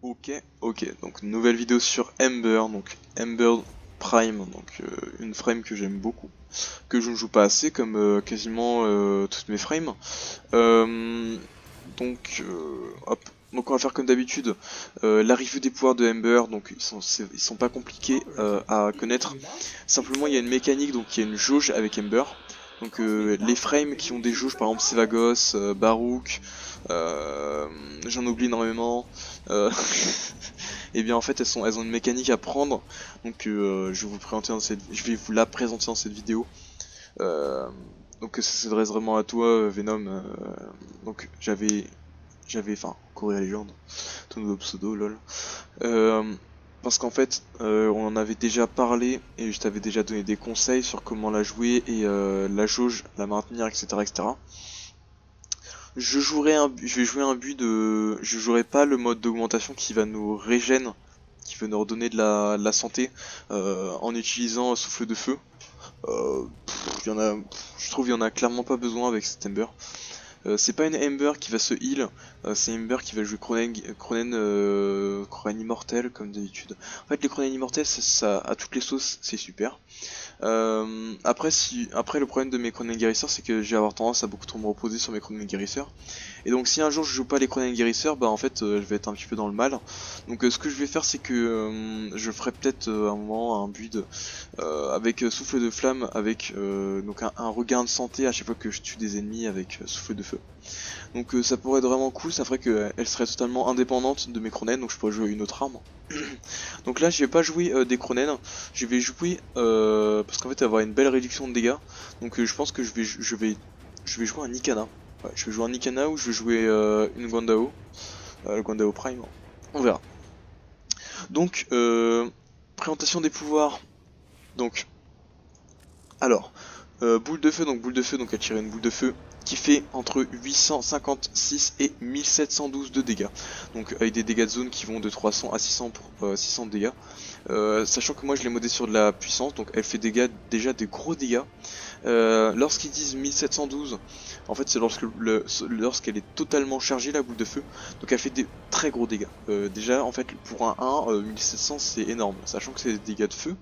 Ok, donc nouvelle vidéo sur Ember, donc Ember Prime, donc une frame que j'aime beaucoup, que je ne joue pas assez, comme quasiment toutes mes frames. Euh, Hop. Donc on va faire comme d'habitude la review des pouvoirs de Ember, donc ils sont pas compliqués à connaître. Simplement il y a une mécanique, donc il y a une jauge avec Ember. Donc les frames qui ont des jauges, par exemple Sevagos, Barouk, j'en oublie énormément. Et bien en fait elles ont une mécanique à prendre. Donc je vais vous la présenter dans cette vidéo. Euh, donc ça s'adresse vraiment à toi Venom. Donc enfin Courir Légende, ton nouveau pseudo lol. Euh, Parce qu'en fait, on en avait déjà parlé et je t'avais déjà donné des conseils sur comment la jouer et la jauge, la maintenir, etc., etc. Je vais jouer un but de, je jouerai pas le mode d'augmentation qui va nous régène, qui va nous redonner de la santé en utilisant souffle de feu. Je trouve il y en a clairement pas besoin avec cet Ember. C'est pas une Ember qui va se heal, c'est Ember qui va jouer Cronen Immortel comme d'habitude. En fait les Cronen Immortels ça à toutes les sauces c'est super. Après le problème de mes Cronen Guérisseurs c'est que je vais avoir tendance à beaucoup trop me reposer sur mes Cronen Guérisseurs. Et donc si un jour je joue pas les Cronen Guérisseurs, bah en fait je vais être un petit peu dans le mal. Donc ce que je vais faire c'est que je ferai peut-être un moment un build avec souffle de flamme, avec donc un regain de santé à chaque fois que je tue des ennemis avec souffle de feu. Donc ça pourrait être vraiment cool, ça ferait qu'elle serait totalement indépendante de mes Cronen, donc je pourrais jouer une autre arme. Donc là je vais pas jouer des Cronen, je vais jouer parce qu'en fait elle va avoir une belle réduction de dégâts. Donc je pense que je vais jouer un Nikana. Ouais, je vais jouer un Nikana ou je vais jouer une Guandao, le Guandao Prime. On verra. Donc présentation des pouvoirs. Donc alors boule de feu, donc elle tire une boule de feu qui fait entre 856 et 1712 de dégâts. Donc avec des dégâts de zone qui vont de 300 à 600 pour 600 de dégâts. Sachant que moi je l'ai modé sur de la puissance, donc elle fait déjà des gros dégâts. Lorsqu'ils disent 1712, en fait c'est lorsqu'elle est totalement chargée la boule de feu, donc elle fait des très gros dégâts. Déjà en fait pour un 1, 1700 c'est énorme, sachant que c'est des dégâts de feu.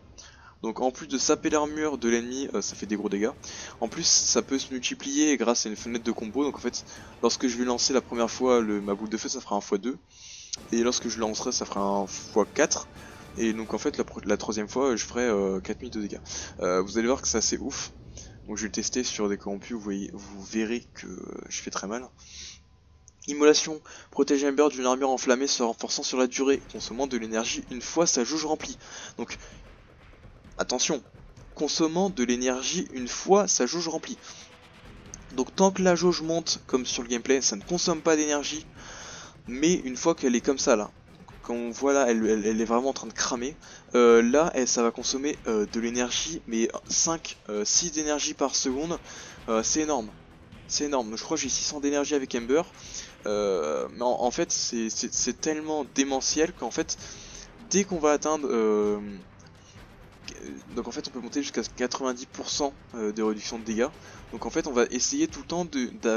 Donc en plus de saper l'armure de l'ennemi, ça fait des gros dégâts. En plus ça peut se multiplier grâce à une fenêtre de combo, donc en fait lorsque je vais lancer la première fois ma boule de feu ça fera un x2. Et lorsque je lancerai ça fera un x4. Et donc en fait la troisième fois je ferai 4000 de dégâts. Vous allez voir que c'est assez ouf. Donc je vais le tester sur des corrompus, vous verrez que je fais très mal. Immolation, protège Ember d'une armure enflammée se renforçant sur la durée, consommant de l'énergie une fois sa jauge remplie. Donc attention, consommant de l'énergie une fois sa jauge remplie. Donc tant que la jauge monte, comme sur le gameplay, ça ne consomme pas d'énergie. Mais une fois qu'elle est comme ça là, quand on voit là, elle est vraiment en train de cramer, là ça va consommer de l'énergie, mais 6 d'énergie par seconde, c'est énorme. C'est énorme, je crois que j'ai 600 d'énergie avec Ember, mais en fait c'est tellement démentiel qu'en fait, dès qu'on va atteindre donc en fait on peut monter jusqu'à 90% de réduction de dégâts. Donc en fait on va essayer tout le temps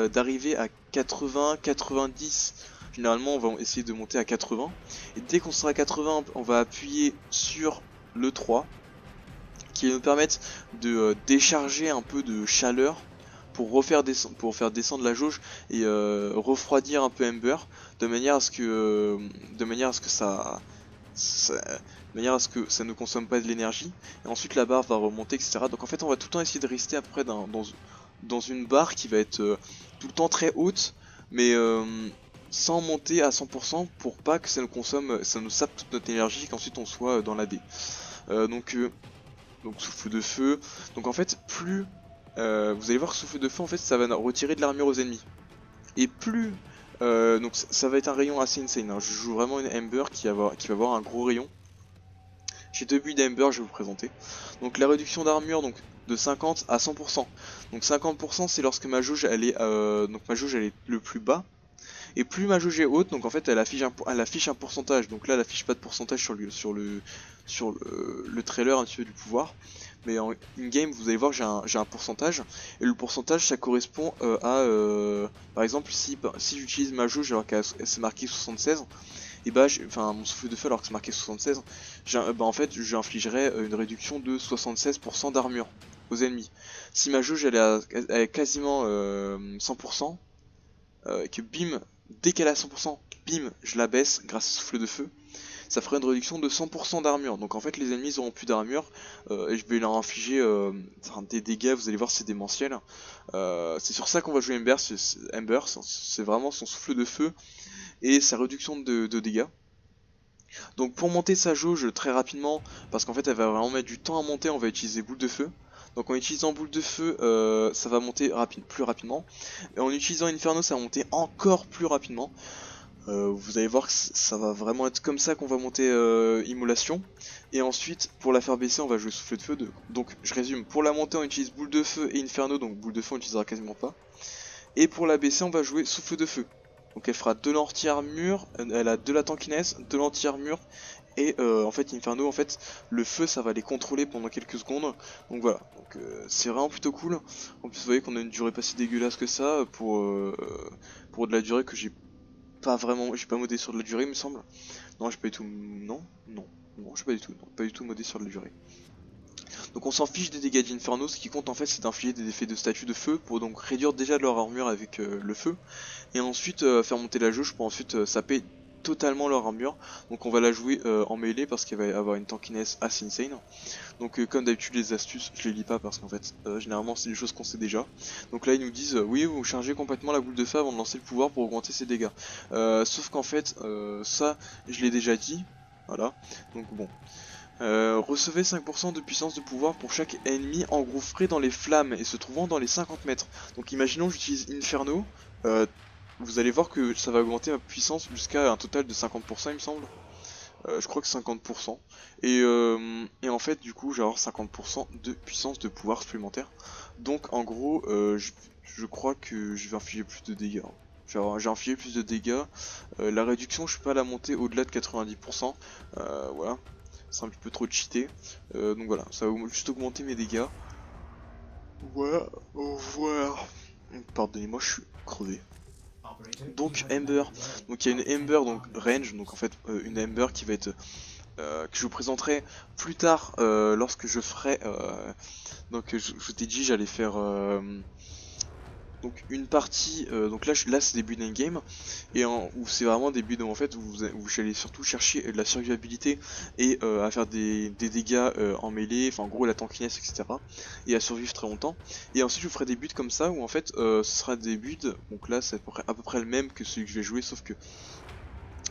d'arriver à 80, 90. Généralement on va essayer de monter à 80. Et dès qu'on sera à 80 on va appuyer sur le 3 qui va nous permettre de décharger un peu de chaleur pour faire descendre la jauge et refroidir un peu Ember de manière à ce que de manière à ce que ça ne consomme pas de l'énergie, et ensuite la barre va remonter, etc. Donc en fait on va tout le temps essayer de rester après dans une barre qui va être tout le temps très haute, mais sans monter à 100% pour pas que ça nous sape toute notre énergie et qu'ensuite on soit dans la D. Donc souffle de feu, donc en fait plus vous allez voir que souffle de feu en fait ça va retirer de l'armure aux ennemis. Et plus donc ça va être un rayon assez insane, hein. Je joue vraiment une Ember qui va avoir un gros rayon. J'ai deux builds d'Ember, je vais vous présenter. Donc la réduction d'armure donc de 50 à 100%. Donc 50% c'est lorsque ma jauge elle est le plus bas. Et plus ma jauge est haute, donc en fait elle affiche un pourcentage. Donc là elle affiche pas de pourcentage sur le trailer un petit peu du pouvoir. Mais en in-game vous allez voir que j'ai un pourcentage. Et le pourcentage ça correspond par exemple si j'utilise ma jauge alors qu'elle c'est marqué 76. et bah enfin mon souffle de feu alors que c'est marqué 76, bah en fait j'infligerai une réduction de 76% d'armure aux ennemis. Si ma jauge elle est quasiment 100%, et que bim, dès qu'elle est à 100%, bim, je la baisse grâce au souffle de feu, ça ferait une réduction de 100% d'armure. Donc en fait les ennemis auront plus d'armure et je vais leur infliger des dégâts, vous allez voir c'est démentiel. C'est sur ça qu'on va jouer Ember, c'est vraiment son souffle de feu et sa réduction de dégâts. Donc pour monter sa jauge très rapidement, parce qu'en fait elle va vraiment mettre du temps à monter, on va utiliser boule de feu. Donc en utilisant boule de feu, ça va monter plus rapidement. Et en utilisant Inferno, ça va monter encore plus rapidement. Vous allez voir que ça va vraiment être comme ça qu'on va monter Immolation. Et ensuite, pour la faire baisser, on va jouer Souffle de Feu 2. Donc je résume, pour la monter on utilise Boule de Feu et Inferno, donc Boule de Feu on n'utilisera quasiment pas. Et pour la baisser on va jouer Souffle de Feu. Donc elle fera de l'anti-armure, elle a de la tankiness, de l'anti-armure. Et en fait Inferno, en fait le feu ça va les contrôler pendant quelques secondes. Donc voilà, donc c'est vraiment plutôt cool. En plus vous voyez qu'on a une durée pas si dégueulasse que ça pour de la durée que j'ai pas modé sur de la durée il me semble. Non j'ai pas du tout, non, j'ai pas du tout modé sur de la durée. Donc on s'en fiche des dégâts d'Inferno, ce qui compte en fait c'est d'infliger des effets de statut de feu pour donc réduire déjà de leur armure avec le feu. Et ensuite faire monter la jauge pour ensuite saper totalement leur armure. Donc on va la jouer en mêlée parce qu'elle va avoir une tankiness assez insane. Donc comme d'habitude les astuces je les lis pas parce qu'en fait généralement c'est des choses qu'on sait déjà. Donc là ils nous disent oui vous chargez complètement la boule de feu avant de lancer le pouvoir pour augmenter ses dégâts. Sauf qu'en fait ça je l'ai déjà dit. Voilà, donc bon. Recevez 5% de puissance de pouvoir pour chaque ennemi engouffré dans les flammes et se trouvant dans les 50 mètres. Donc imaginons que j'utilise Inferno, vous allez voir que ça va augmenter ma puissance jusqu'à un total de 50% il me semble. Je crois que 50%. Et en fait du coup j'ai avoir 50% de puissance de pouvoir supplémentaire. Donc en gros je crois que je vais infliger plus de dégâts. J'ai infligé plus de dégâts. La réduction je peux pas la monter au-delà de 90%. Voilà. C'est un petit peu trop cheaté. Donc voilà, ça va juste augmenter mes dégâts. Voilà, au revoir. Pardonnez-moi, je suis crevé. Donc Ember, donc il y a une Ember donc range, donc en fait une Ember qui va être que je vous présenterai plus tard lorsque je ferai donc je t'ai dit j'allais faire donc une partie, donc là c'est début d'endgame, et où c'est vraiment début de en fait où vous allez surtout chercher de la survivabilité et à faire des dégâts en mêlée, enfin en gros la tankiness etc. Et à survivre très longtemps. Et ensuite je vous ferai des buts comme ça où en fait ce sera des buts, donc là c'est à peu près le même que celui que je vais jouer sauf que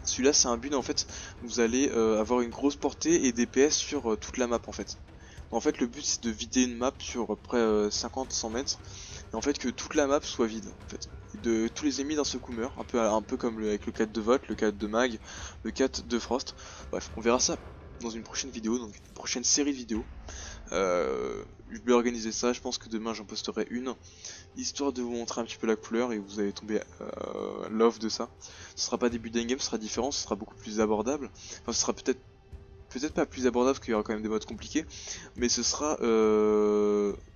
celui-là c'est un build en fait, vous allez avoir une grosse portée et des PS sur toute la map en fait. En fait le but c'est de vider une map sur à peu près 50-100 mètres et en fait que toute la map soit vide en fait. Et de tous les ennemis d'un seul coup meurent, un peu comme avec le 4 de Vote, le 4 de Mag, le 4 de Frost. Bref, on verra ça dans une prochaine vidéo, donc une prochaine série de vidéos. Je vais organiser ça, je pense que demain j'en posterai une, histoire de vous montrer un petit peu la couleur et vous allez tomber love de ça. Ce sera pas début d'endgame, ce sera différent, ce sera beaucoup plus abordable. Enfin ce sera peut-être pas plus abordable parce qu'il y aura quand même des modes compliqués, mais ce sera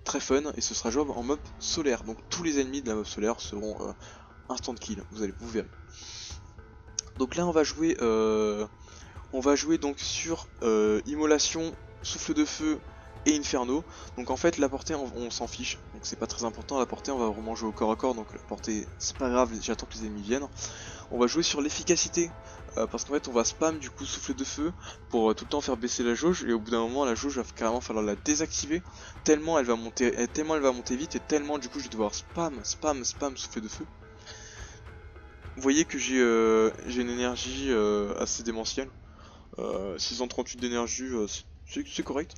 très fun et ce sera jouable en mode solaire. Donc tous les ennemis de la mode solaire seront instant kill, vous verrez. Donc là on va jouer donc sur Immolation, Souffle de Feu et Inferno. Donc en fait la portée on s'en fiche, donc c'est pas très important. La portée on va vraiment jouer au corps à corps, donc la portée c'est pas grave, j'attends que les ennemis viennent. On va jouer sur l'efficacité parce qu'en fait on va spam du coup Souffle de Feu pour tout le temps faire baisser la jauge, et au bout d'un moment la jauge va carrément falloir la désactiver tellement elle va monter vite et tellement du coup je vais devoir spam Souffle de Feu. Vous voyez que j'ai une énergie assez démentielle, 638 d'énergie, c'est correct.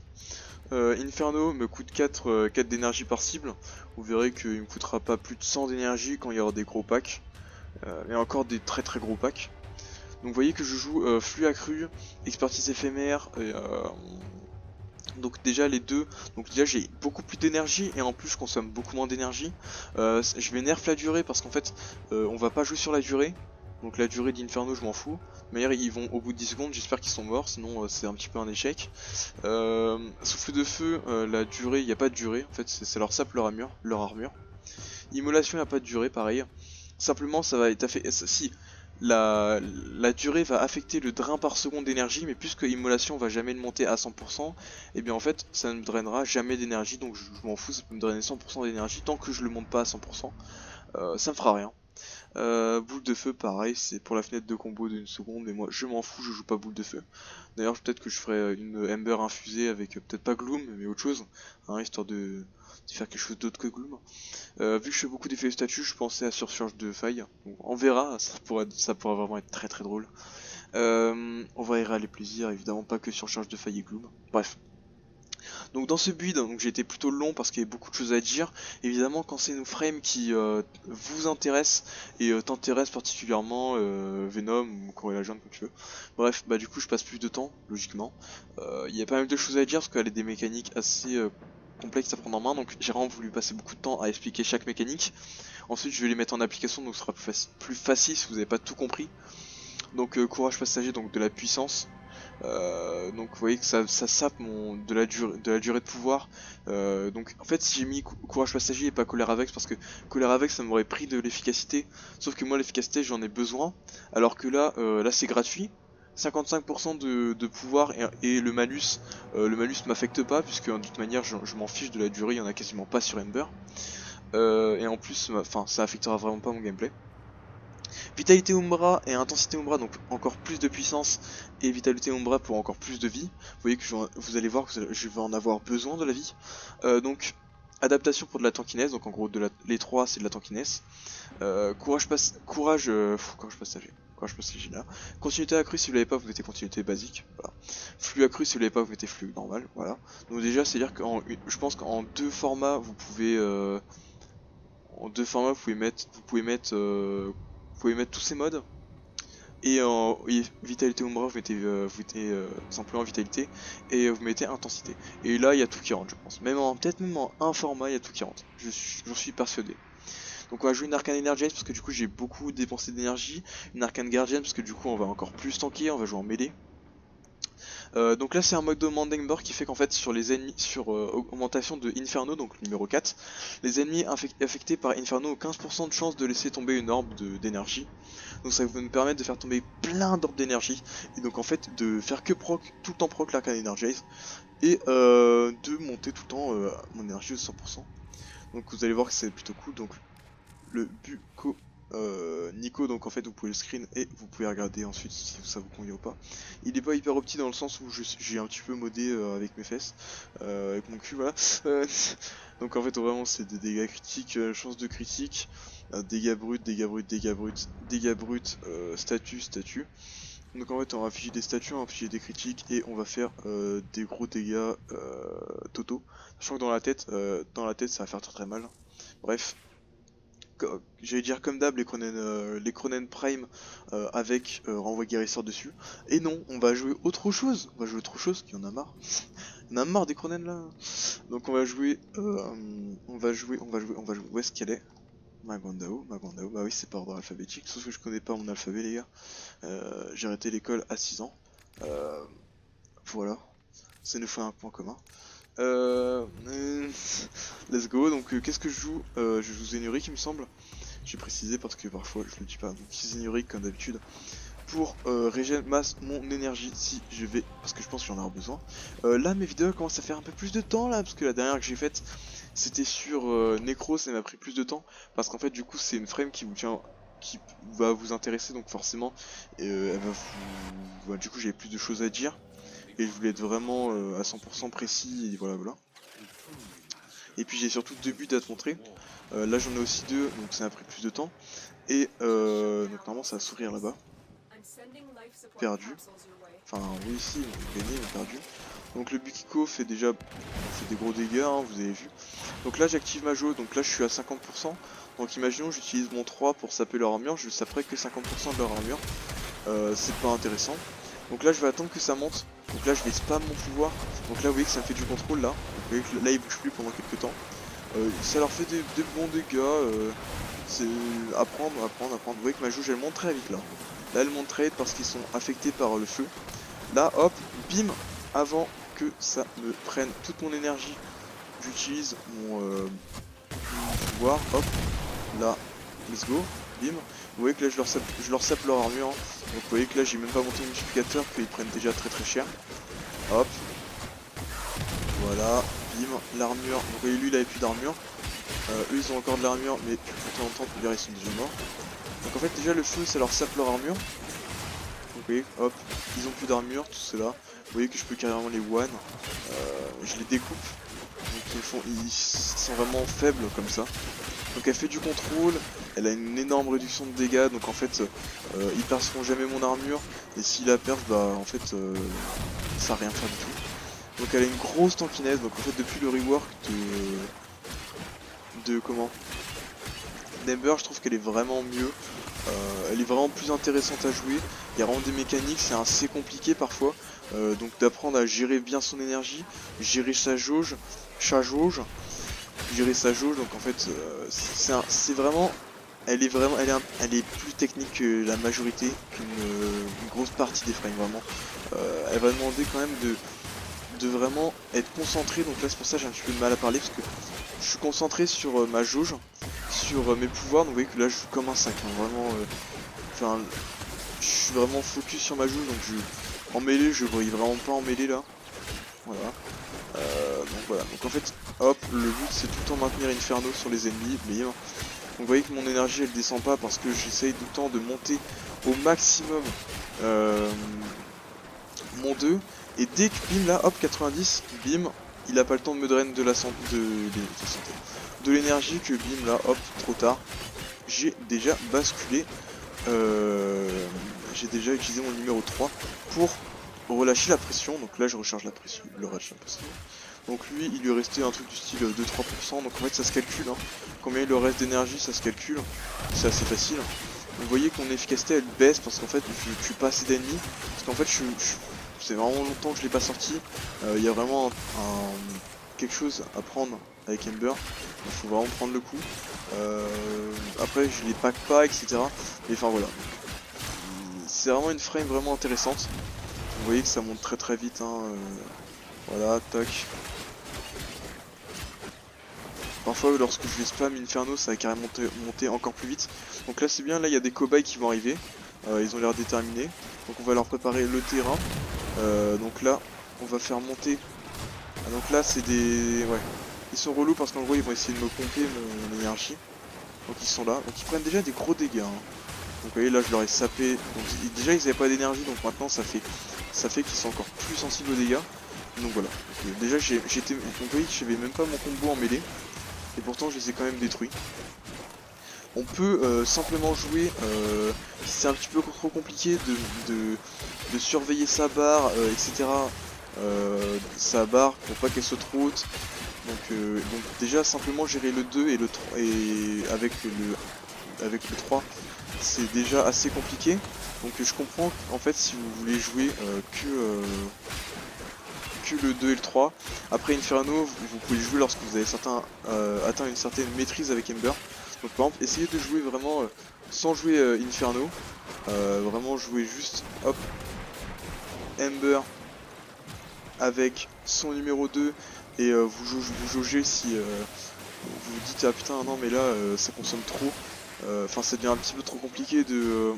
Inferno me coûte 4 d'énergie par cible. Vous verrez qu'il me coûtera pas plus de 100 d'énergie quand il y aura des gros packs. Et encore des très gros packs. Donc vous voyez que je joue flux accru, expertise éphémère, et, donc déjà les deux, donc déjà j'ai beaucoup plus d'énergie et en plus je consomme beaucoup moins d'énergie. Je vais nerf la durée parce qu'en fait on va pas jouer sur la durée. Donc la durée d'Inferno je m'en fous. D'ailleurs ils vont au bout de 10 secondes, j'espère qu'ils sont morts, sinon c'est un petit peu un échec. Souffle de Feu, la durée, il n'y a pas de durée, en fait c'est leur sape leur armure. Immolation, il n'y a pas de durée, pareil. Simplement ça va être fait. Si, la durée va affecter le drain par seconde d'énergie, mais puisque immolation va jamais le monter à 100%, et bien en fait ça ne me drainera jamais d'énergie, donc je m'en fous, ça peut me drainer 100% d'énergie tant que je le monte pas à 100%, ça me fera rien. Boule de feu pareil, c'est pour la fenêtre de combo d'une seconde, mais moi je m'en fous, je joue pas boule de feu. D'ailleurs peut-être que je ferai une Ember infusée avec peut-être pas Gloom mais autre chose, hein, histoire de faire quelque chose d'autre que Gloom. Vu que je fais beaucoup d'effets de statut, je pensais à surcharge de faille. Donc, on verra, ça pourrait vraiment être très très drôle. On va y aller plaisir, évidemment pas que surcharge de faille et Gloom. Bref. Donc dans ce build, donc j'ai été plutôt long parce qu'il y avait beaucoup de choses à dire. Évidemment quand c'est une frame qui vous intéresse et t'intéresse particulièrement, Venom ou Corellagent comme tu veux. Bref, bah du coup je passe plus de temps, logiquement. Il y a pas mal de choses à dire parce qu'elle a des mécaniques assez complexes à prendre en main, donc j'ai vraiment voulu passer beaucoup de temps à expliquer chaque mécanique. Ensuite je vais les mettre en application, donc ce sera plus facile si vous n'avez pas tout compris. Donc courage passager, donc de la puissance. Donc vous voyez que ça sape de la durée de pouvoir. Donc en fait si j'ai mis courage passager et pas colère avec, parce que colère avec ça m'aurait pris de l'efficacité. Sauf que moi l'efficacité j'en ai besoin. Alors que là, là c'est gratuit. 55% de pouvoir et le malus m'affecte pas puisque de toute manière je m'en fiche de la durée, il y en a quasiment pas sur Ember. Et en plus, enfin ça affectera vraiment pas mon gameplay. Vitalité Umbra et Intensité Umbra, donc encore plus de puissance, et Vitalité Umbra pour encore plus de vie. Vous voyez que vous allez voir que je vais en avoir besoin de la vie. Donc adaptation pour de la tankiness, donc en gros les trois c'est de la tankiness. Courage passager. Courage passager là. Continuité accrue si vous l'avez pas, vous mettez continuité basique. Voilà. Flux accru si vous l'avez pas, vous mettez flux normal. Voilà. Donc déjà c'est à dire je pense qu'en deux formats vous pouvez vous pouvez mettre tous ces modes. Et en vitalité Umbra, vous mettez simplement vitalité et vous mettez intensité. Et là, il y a tout qui rentre, je pense. Peut-être même en un format, il y a tout qui rentre. J'en suis persuadé. Donc on va jouer une Arcane Energize parce que du coup j'ai beaucoup dépensé d'énergie. Une Arcane Guardian parce que du coup on va encore plus tanker, on va jouer en mêlée. Donc là c'est un mode de Mandember qui fait qu'en fait sur les ennemis, sur augmentation de Inferno, donc le numéro 4, les ennemis affectés par Inferno ont 15% de chance de laisser tomber une orbe d'énergie. Donc ça va nous permettre de faire tomber plein d'orbes d'énergie, et donc en fait de faire que proc, tout le temps proc l'Arcane Energize, et de monter tout le temps mon énergie de 100%. Donc vous allez voir que c'est plutôt cool. Donc le Buco Nico, donc en fait vous pouvez le screen et vous pouvez regarder ensuite si ça vous convient ou pas. Il est pas hyper opti dans le sens où j'ai un petit peu modé avec mes fesses, avec mon cul, voilà. Donc en fait vraiment c'est des dégâts critiques, chance de critique, dégâts bruts, statut. Donc en fait on va afficher des statuts, on va afficher des critiques et on va faire des gros dégâts totaux. Sachant que dans la tête ça va faire très mal. Bref. J'allais dire comme d'hab les Cronen Prime avec renvoi guérisseur dessus. Et non, on va jouer autre chose. On va jouer autre chose, qui en a marre. On a marre des Cronen là. Donc on va jouer, où est-ce qu'elle est? Magandao, bah oui c'est par ordre alphabétique, sauf que je connais pas mon alphabet les gars. J'ai arrêté l'école à 6 ans. Voilà, ça nous fait un point commun. Let's go, donc qu'est-ce que je joue? Je joue Zénuric il me semble. J'ai précisé parce que parfois je le dis pas. Donc Zénuric comme d'habitude pour régénérer mon énergie si je vais, parce que je pense que j'en aurai besoin. Là mes vidéos commencent à faire un peu plus de temps là, parce que la dernière que j'ai faite c'était sur Necro, ça m'a pris plus de temps, parce qu'en fait du coup c'est une frame qui va vous intéresser, donc forcément elle va vous... du coup j'avais plus de choses à dire. Et je voulais être vraiment à 100% précis, et voilà. Et puis j'ai surtout 2 buts à te montrer. Là j'en ai aussi 2, donc ça m'a pris plus de temps. Et donc normalement ça va sourire là-bas. Perdu. Enfin oui ici, gagné mais perdu. Donc le Bukiko fait des gros dégâts, hein, vous avez vu. Donc là j'active ma jauge, donc là je suis à 50%. Donc imaginons j'utilise mon 3 pour saper leur armure, je saperai que 50% de leur armure. C'est pas intéressant. Donc là je vais attendre que ça monte. Donc là je vais spam mon pouvoir. Donc là vous voyez que ça me fait du contrôle là. Vous voyez que là il bouge plus pendant quelques temps. Ça leur fait des bons dégâts. C'est apprendre. Vous voyez que ma jauge elle monte très vite là. Là elle monte très vite parce qu'ils sont affectés par le feu. Là hop, bim, avant que ça me prenne toute mon énergie, j'utilise mon pouvoir. Hop, là, let's go, bim. Vous Vous voyez que là je leur sape leur armure, hein. Donc vous voyez que là j'ai même pas monté le multiplicateur, qu'ils prennent déjà très cher. Hop. Voilà, bim, l'armure. Donc vous voyez lui il avait plus d'armure. Eux ils ont encore de l'armure mais plus longtemps, ils sont déjà morts. Donc en fait déjà le feu ça leur sape leur armure. Donc vous voyez, hop, ils ont plus d'armure, tout cela. Vous voyez que je peux carrément les one. Je les découpe. Donc ils sont vraiment faibles comme ça. Donc elle fait du contrôle, elle a une énorme réduction de dégâts, donc en fait ils perceront jamais mon armure, et s'ils la perdent, bah en fait ça va rien faire du tout. Donc elle a une grosse tankiness, donc en fait depuis le rework d'Ember, je trouve qu'elle est vraiment mieux, elle est vraiment plus intéressante à jouer, il y a vraiment des mécaniques, c'est assez compliqué parfois, donc d'apprendre à gérer bien son énergie, gérer sa jauge, gérer sa jauge, donc en fait c'est vraiment, elle est plus technique que la majorité, qu'une grosse partie des frames vraiment. Elle va demander quand même de vraiment être concentré, donc là c'est pour ça que j'ai un petit peu de mal à parler, parce que je suis concentré sur ma jauge, sur mes pouvoirs, donc vous voyez que là je joue comme un sac, hein, vraiment, enfin je suis vraiment focus sur ma jauge, donc en mêlée je brille vraiment pas en mêlée là, voilà. Donc voilà, donc en fait, hop, le but c'est tout le temps maintenir Inferno sur les ennemis, bim. Donc vous voyez que mon énergie elle descend pas parce que j'essaye tout le temps de monter au maximum mon 2. Et dès que bim là, hop, 90, bim, il a pas le temps de me drainer de la santé, de l'énergie, que bim là, hop, trop tard. J'ai déjà basculé, j'ai déjà utilisé mon numéro 3 pour relâcher la pression, donc là je recharge la pression, le relâche la pression. Donc lui il lui restait un truc du style 2-3%, donc en fait ça se calcule, hein. Combien il leur reste d'énergie ça se calcule, c'est assez facile. Vous voyez que mon efficacité elle baisse parce qu'en fait je tue pas assez d'ennemis, parce qu'en fait c'est vraiment longtemps que je l'ai pas sorti, il y a vraiment quelque chose à prendre avec Ember, il faut vraiment prendre le coup. Après je les pack pas etc, mais enfin voilà, c'est vraiment une frame vraiment intéressante. Vous voyez que ça monte très vite, hein, voilà, tac. Parfois lorsque je vais spam Inferno ça va carrément monter encore plus vite. Donc là c'est bien, là il y a des cobayes qui vont arriver, ils ont l'air déterminés. Donc on va leur préparer le terrain. Donc là on va faire monter. Ah, donc là c'est des... Ouais. Ils sont relous parce qu'en gros ils vont essayer de me pomper mon énergie. Donc ils sont là, donc ils prennent déjà des gros dégâts, hein. Donc vous voyez là je leur ai sapé, donc déjà ils avaient pas d'énergie, donc maintenant ça fait qu'ils sont encore plus sensibles aux dégâts. Donc voilà, donc, déjà j'étais, vous voyez que j'avais même pas mon combo en mêlée, et pourtant je les ai quand même détruits. On peut simplement jouer, c'est un petit peu trop compliqué de surveiller sa barre, etc. Sa barre pour pas qu'elle saute trop haute. Donc déjà simplement gérer le 2 et le 3 et avec le 3 c'est déjà assez compliqué. Donc je comprends en fait si vous voulez jouer que le 2 et le 3. Après Inferno vous pouvez jouer lorsque vous avez atteint une certaine maîtrise avec Ember. Donc par exemple essayez de jouer vraiment sans jouer Inferno, vraiment jouer juste hop Ember avec son numéro 2 et vous jaugez si vous vous dites ah putain non mais là ça consomme trop, enfin ça devient un petit peu trop compliqué de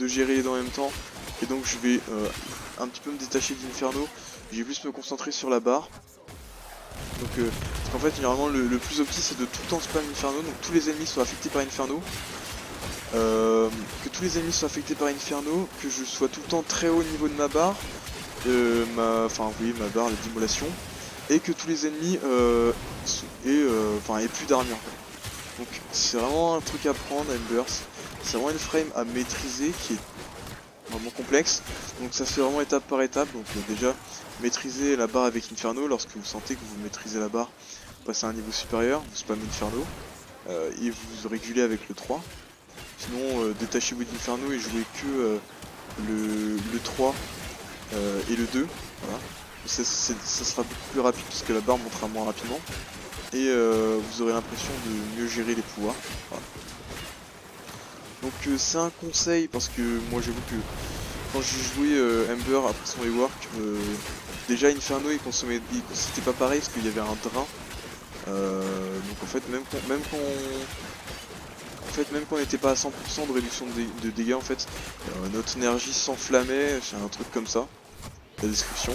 gérer les deux en même temps, et donc je vais un petit peu me détacher d'Inferno, je vais plus me concentrer sur la barre. Donc parce qu'en fait généralement le plus optique c'est de tout le temps spam Inferno, donc tous les ennemis soient affectés par Inferno, que tous les ennemis soient affectés par Inferno, que je sois tout le temps très haut au niveau de ma barre, enfin oui ma barre d'immolation, et que tous les ennemis aient plus d'armure. Donc c'est vraiment un truc à prendre, Ember, c'est vraiment une frame à maîtriser qui est vraiment complexe, donc ça se fait vraiment étape par étape. Donc déjà maîtriser la barre avec Inferno, lorsque vous sentez que vous maîtrisez la barre, vous passez à un niveau supérieur, vous spammez Inferno, et vous régulez avec le 3. Sinon détachez-vous d'Inferno et jouez que le 3 et le 2, voilà. Ça sera beaucoup plus rapide puisque la barre montera moins rapidement, et vous aurez l'impression de mieux gérer les pouvoirs, voilà. Donc c'est un conseil parce que moi j'avoue que quand j'ai joué Ember après son rework, déjà Inferno c'était pas pareil parce qu'il y avait un drain, donc en fait même quand fait, même quand on n'était pas à 100% de réduction de dégâts en fait, notre énergie s'enflammait, c'est un truc comme ça, la description.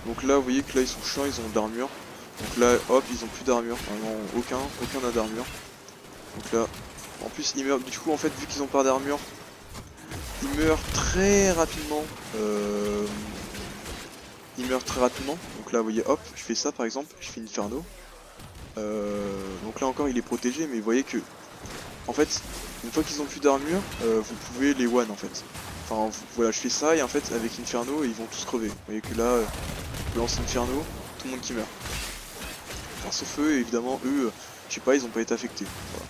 Donc là vous voyez que là ils sont chiants, ils ont de l'armure. Donc là hop, ils ont plus d'armure, vraiment aucun n'a d'armure. Donc là, en plus ils meurent, du coup en fait vu qu'ils ont pas d'armure, ils meurent très rapidement. Ils meurent très rapidement. Donc là vous voyez hop, je fais ça par exemple, je fais Inferno. Donc là encore il est protégé, mais vous voyez que en fait une fois qu'ils ont plus d'armure, vous pouvez les one en fait. Enfin voilà, je fais ça et en fait avec Inferno ils vont tous crever. Vous voyez que là je lance Inferno, tout le monde qui meurt. Enfin sauf eux, et évidemment eux, je sais pas, ils ont pas été affectés. Voilà.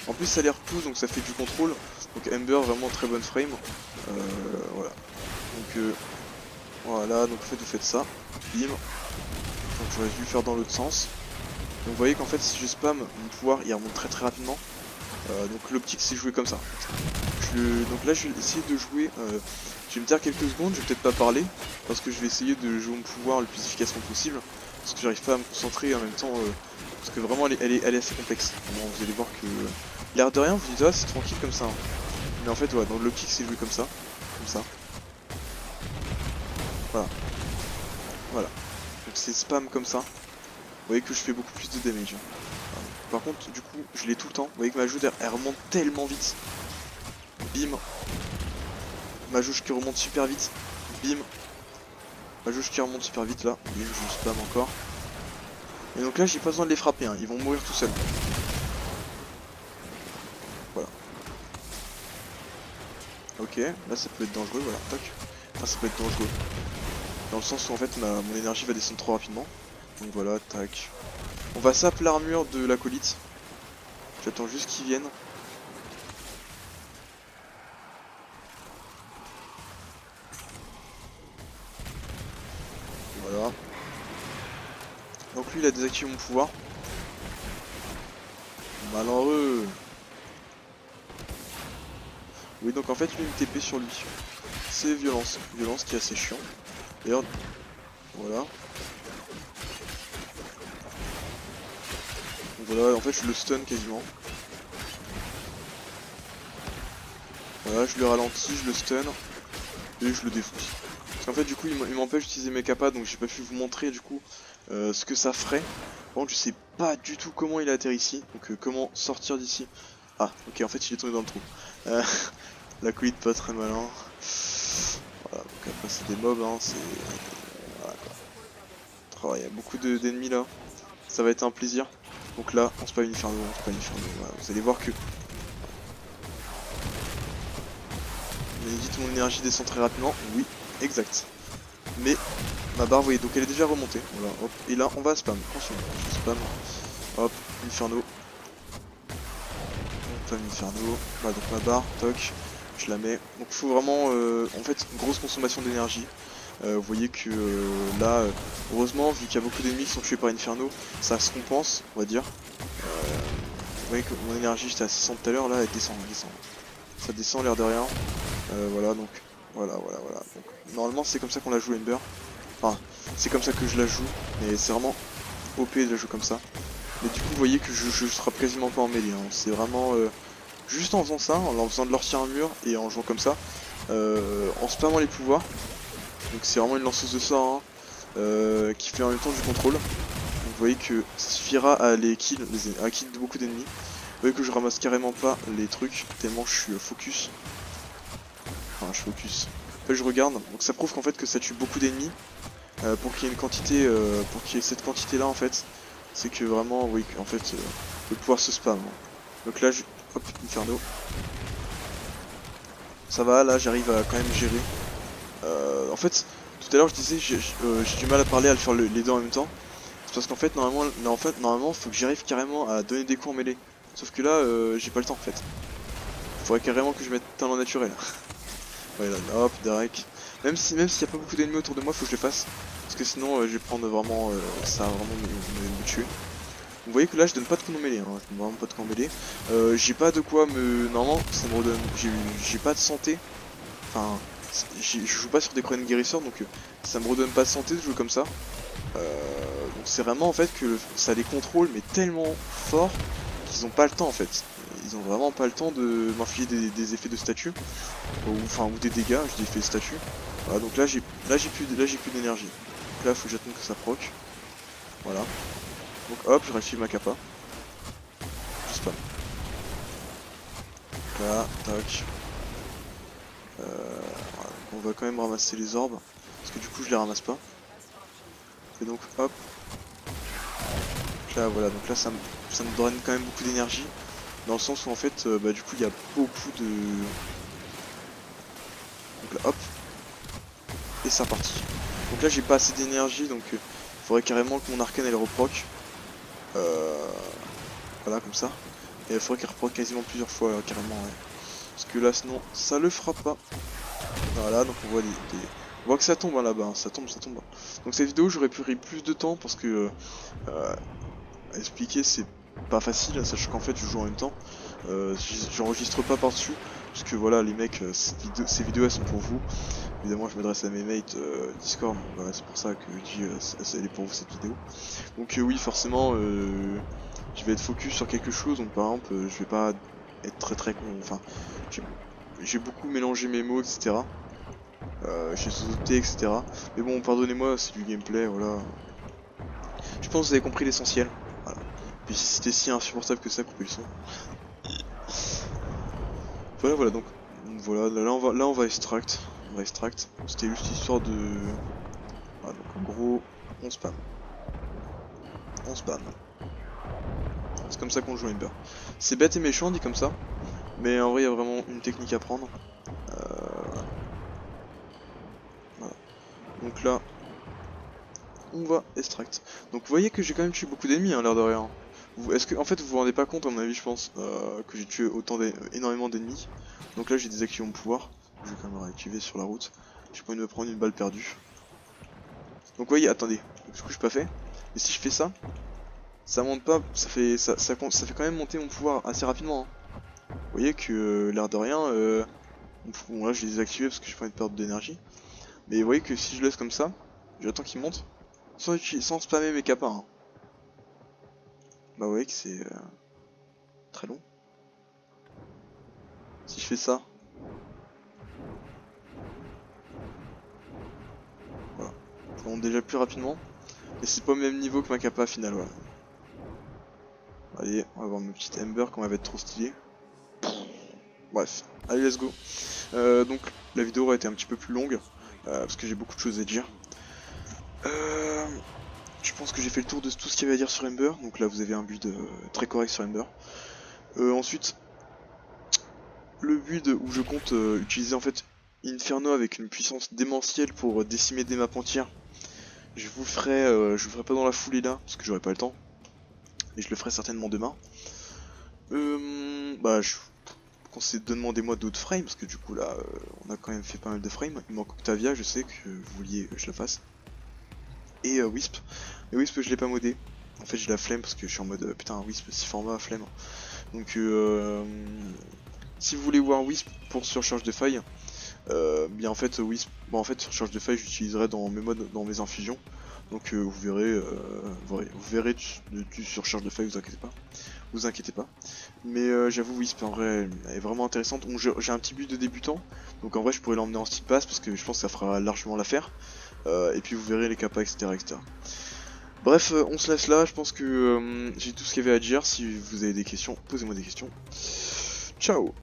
En plus ça les repousse donc ça fait du contrôle. Donc Ember vraiment très bonne frame. Voilà. Donc voilà, donc en fait vous faites ça. Bim. Donc j'aurais dû le faire dans l'autre sens. Donc vous voyez qu'en fait si je spam, mon pouvoir il remonte très rapidement. Donc l'optique c'est jouer comme ça. Donc là je vais essayer de jouer, je vais me taire quelques secondes, je vais peut-être pas parler, parce que je vais essayer de jouer mon pouvoir le plus efficacement possible, parce que j'arrive pas à me concentrer en même temps, parce que vraiment elle est assez complexe. Bon, vous allez voir que l'air de rien vous dites ah c'est tranquille comme ça, hein. Mais en fait ouais, donc l'optique c'est jouer comme ça, voilà, voilà, donc c'est spam comme ça, vous voyez que je fais beaucoup plus de damage. Par contre, du coup, je l'ai tout le temps. Vous voyez que ma jauge elle remonte tellement vite. Bim. Ma jauge qui remonte super vite. Bim. Ma jauge qui remonte super vite là. Bim, je spam encore. Et donc là, j'ai pas besoin de les frapper. Hein. Ils vont mourir tout seuls. Voilà. Ok, là ça peut être dangereux. Voilà. Toc. Enfin, ça peut être dangereux. Dans le sens où en fait, mon énergie va descendre trop rapidement. Donc voilà, tac. On va sap l'armure de l'acolyte. J'attends juste qu'ils viennent. Voilà. Donc lui il a désactivé mon pouvoir. Malheureux. Oui donc en fait lui une TP sur lui. C'est violence. Violence qui est assez chiant. D'ailleurs, voilà. Donc voilà, en fait je le stun quasiment. Voilà, je le ralentis, je le stun. Et je le défonce. Parce qu'en fait du coup il m'empêche d'utiliser mes capas, donc j'ai pas pu vous montrer du coup ce que ça ferait. Par contre je sais pas du tout comment il atterrit ici, donc comment sortir d'ici. Ah ok, en fait il est tombé dans le trou. L'acolyte pas très malin. Voilà, donc après c'est des mobs, hein, c'est... Voilà quoi. Oh, il y a beaucoup d'ennemis là, ça va être un plaisir. Donc là, on spam Inferno, voilà. Vous allez voir que... On a dit que mon énergie descend très rapidement, oui, exact. Mais ma barre, vous voyez, donc elle est déjà remontée. Voilà, hop. Et là, on va spam. Attention, je spam. Hop, Inferno. On spam Inferno. Voilà, donc ma barre, toc, je la mets. Donc il faut vraiment, en fait, une grosse consommation d'énergie. Vous voyez que là, heureusement, vu qu'il y a beaucoup d'ennemis qui sont tués par Inferno, ça se compense, on va dire. Vous voyez que mon énergie, j'étais à 600 tout à l'heure, là, elle descend, Ça descend, l'air de rien. Voilà, donc, voilà. Donc, normalement, c'est comme ça qu'on la joue, Ember. Enfin, c'est comme ça que je la joue, mais c'est vraiment OP de la jouer comme ça. Mais du coup, vous voyez que je serai quasiment pas en mêlée. Hein. C'est vraiment juste en faisant ça, en faisant de leur un mur et en jouant comme ça, en spammant les pouvoirs. Donc c'est vraiment une lanceuse de sort hein, qui fait en même temps du contrôle. Donc vous voyez que ça suffira à les kill, à kill de beaucoup d'ennemis. Vous voyez que je ramasse carrément pas les trucs tellement je suis focus. Enfin, je focus. Après je regarde, donc ça prouve qu'en fait que ça tue beaucoup d'ennemis. Pour qu'il y ait une quantité, pour qu'il y ait cette quantité là en fait, c'est que vraiment, oui, en fait, le pouvoir se spam. Donc là, hop, Inferno. Ça va, là j'arrive à quand même gérer. En fait, tout à l'heure je disais, j'ai du mal à parler, à le faire les deux en même temps. C'est parce qu'en fait, normalement, faut que j'arrive carrément à donner des coups en mêlée. Sauf que là, j'ai pas le temps en fait. Faudrait carrément que je mette talent naturel. Ouais, là, hop, direct. Même s'il y a pas beaucoup d'ennemis autour de moi, faut que je le fasse. Parce que sinon, je vais prendre vraiment. Ça va vraiment me tuer. Vous voyez que là, je donne pas de coups en mêlée. Hein. Je donne vraiment pas de coups en mêlée. J'ai pas de quoi me. Normalement, ça me redonne. J'ai pas de santé. Enfin, je joue pas sur des Cronen guérisseurs, donc ça me redonne pas de santé de jouer comme ça. Donc c'est vraiment en fait que ça les contrôle, mais tellement fort qu'ils ont pas le temps en fait. ils ont vraiment pas le temps de m'infliger des effets de statut, ou des dégâts, je dis effets de statut. Voilà, donc là j'ai plus d'énergie. Donc là faut que j'attende que ça proc. Voilà. Donc hop, je réactive ma capa. Je spam. Donc là, tac. Voilà. On va quand même ramasser les orbes, parce que du coup je les ramasse pas. Et donc hop. Donc là voilà, donc là ça me donne quand même beaucoup d'énergie. Dans le sens où en fait, du coup il y a beaucoup de... Donc là hop. Et c'est reparti. Donc là j'ai pas assez d'énergie, donc il faudrait carrément que mon arcane elle reproc. Voilà comme ça. Et il faudrait qu'elle reproc quasiment plusieurs fois carrément. Ouais. Parce que là sinon ça le fera pas. Voilà, donc on voit on voit que ça tombe hein, là-bas, hein. Ça tombe. Donc cette vidéo j'aurais pu pris plus de temps parce que à expliquer c'est pas facile, sachant qu'en fait je joue en même temps. J'enregistre pas par-dessus, parce que voilà les mecs, ces vidéos elles sont pour vous. Évidemment je m'adresse à mes mates Discord, voilà, c'est pour ça que je dis elle est pour vous cette vidéo. Donc oui forcément je vais être focus sur quelque chose, donc par exemple je vais pas être très con, enfin j'ai beaucoup mélangé mes mots etc. J'ai sauté etc. Mais bon pardonnez-moi c'est du gameplay, voilà. Je pense que vous avez compris l'essentiel. Voilà. Puis si c'était si insupportable que ça, coupez le son. Voilà donc voilà, là on va extract. C'était juste histoire de... Voilà, donc en gros, on spam. C'est comme ça qu'on joue Ember. C'est bête et méchant dit comme ça, mais en vrai il y a vraiment une technique à prendre. Voilà. Donc là, on va extract. Donc vous voyez que j'ai quand même tué beaucoup d'ennemis, hein, l'air de rien. Est-ce que, en fait, vous vous rendez pas compte, à mon avis, je pense, que j'ai tué énormément d'ennemis. Donc là, j'ai désactivé mon pouvoir. Je vais quand même le réactiver sur la route. J'ai pas envie de me prendre une balle perdue. Donc, vous voyez, attendez. Du coup, j'ai pas fait. Et si je fais ça, ça monte pas. Ça fait quand même monter mon pouvoir assez rapidement. Hein. Vous voyez que, l'air de rien, bon, là, je l'ai désactivé parce que j'ai pas envie de perdre d'énergie. Mais vous voyez que si je laisse comme ça, j'attends qu'il monte, sans spammer mes capas. Hein. Bah, vous voyez que c'est très long. Si je fais ça, voilà, ça monte déjà plus rapidement. Et c'est pas au même niveau que ma capa finale, voilà. Allez, on va voir ma petite Ember quand elle va être trop stylée. Bref, allez let's go. Donc la vidéo aurait été un petit peu plus longue, parce que j'ai beaucoup de choses à dire. Je pense que j'ai fait le tour de tout ce qu'il y avait à dire sur Ember, donc là vous avez un build très correct sur Ember. Ensuite, le build où je compte utiliser en fait Inferno avec une puissance démentielle pour décimer des maps entières. Je vous le ferai pas dans la foulée là, parce que j'aurai pas le temps. Et je le ferai certainement demain. Je conseille de demander moi d'autres frames, parce que du coup là, on a quand même fait pas mal de frames. Il manque Octavia, je sais que vous vouliez que je la fasse. Et Wisp. Mais Wisp, je l'ai pas modé. En fait, j'ai la flemme parce que je suis en mode putain, Wisp, 6 formats, flemme. Donc, si vous voulez voir Wisp pour surcharge de failles, bien en fait, Wisp, bon, en fait, surcharge de failles, j'utiliserai dans mes modes, dans mes infusions. Donc, vous verrez du surcharge de failles, vous inquiétez pas. Mais j'avoue, Wisp en vrai, elle est vraiment intéressante. Bon, j'ai un petit but de débutant, donc en vrai, je pourrais l'emmener en style pass parce que je pense que ça fera largement l'affaire. Et puis vous verrez les capas, etc. Bref, on se laisse là. Je pense que j'ai tout ce qu'il y avait à dire. Si vous avez des questions, posez-moi des questions. Ciao!